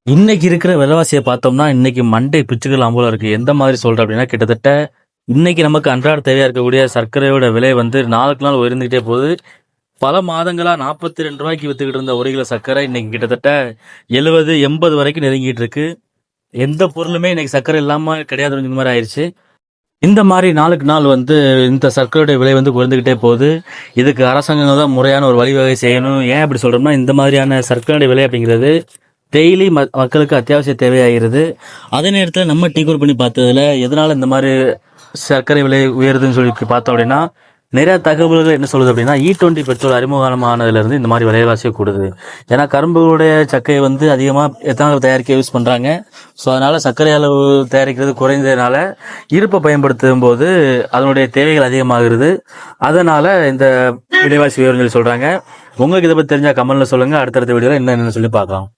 இன்னைக்கு இருக்கிற விலைவாசியை பார்த்தோம்னா, இன்னைக்கு மண்டை பிச்சுக்கலாம் போல இருக்கு. எந்த மாதிரி சொல்றேன் அப்படின்னா, கிட்டத்தட்ட இன்னைக்கு நமக்கு அன்றாட தேவையா இருக்கக்கூடிய சர்க்கரையோட விலை வந்து நாளுக்கு நாள் உயர்ந்துகிட்டே போகுது. பல மாதங்களா ரூ. 42க்கு வித்துக்கிட்டு இருந்த 1 கிலோ சர்க்கரை இன்னைக்கு கிட்டத்தட்ட 70, 80 வரைக்கும் நெருங்கிட்டு இருக்கு. எந்த பொருளுமே இன்னைக்கு சர்க்கரை இல்லாம கிடையாதுங்கிற மாதிரி ஆயிருச்சு. இந்த மாதிரி நாளுக்கு நாள் வந்து இந்த சர்க்கரையோட விலை வந்து குறைந்துகிட்டே போகுது. இதுக்கு அரசாங்கம் தான் முறையான ஒரு வழிவகை செய்யணும். ஏன் அப்படி சொல்றோம்னா, இந்த மாதிரியான சர்க்கரையோட விலை அப்படிங்கிறது டெய்லி மக்களுக்கு அத்தியாவசிய தேவையாகிறது. அதே நேரத்தில் நம்ம டீகோர் பண்ணி பார்த்ததுல எதனால இந்த மாதிரி சர்க்கரை விலை உயருதுன்னு சொல்லி பார்த்தோம் அப்படின்னா, நிறைய தகவல்கள் என்ன சொல்லுது அப்படின்னா, E20 பெட்ரோல் அறிமுகமானதுலேருந்து இந்த மாதிரி விலைவாசியை கூடுது. ஏன்னா கரும்புடைய சக்கையை வந்து அதிகமாக எத்தனால் தயாரிக்க யூஸ் பண்ணுறாங்க. ஸோ அதனால் சர்க்கரை அளவு தயாரிக்கிறது குறைந்ததுனால இருப்பை பயன்படுத்தும் போது அதனுடைய தேவைகள் அதிகமாகிறது. அதனால் இந்த விலைவாசி உயர்வுன்னு சொல்லி சொல்கிறாங்க. உங்களுக்கு இதை பற்றி தெரிஞ்சால் கமெண்ட்டில் சொல்லுங்கள். அடுத்தடுத்த வீடியோவில் என்னென்னு சொல்லி பார்க்கலாம்.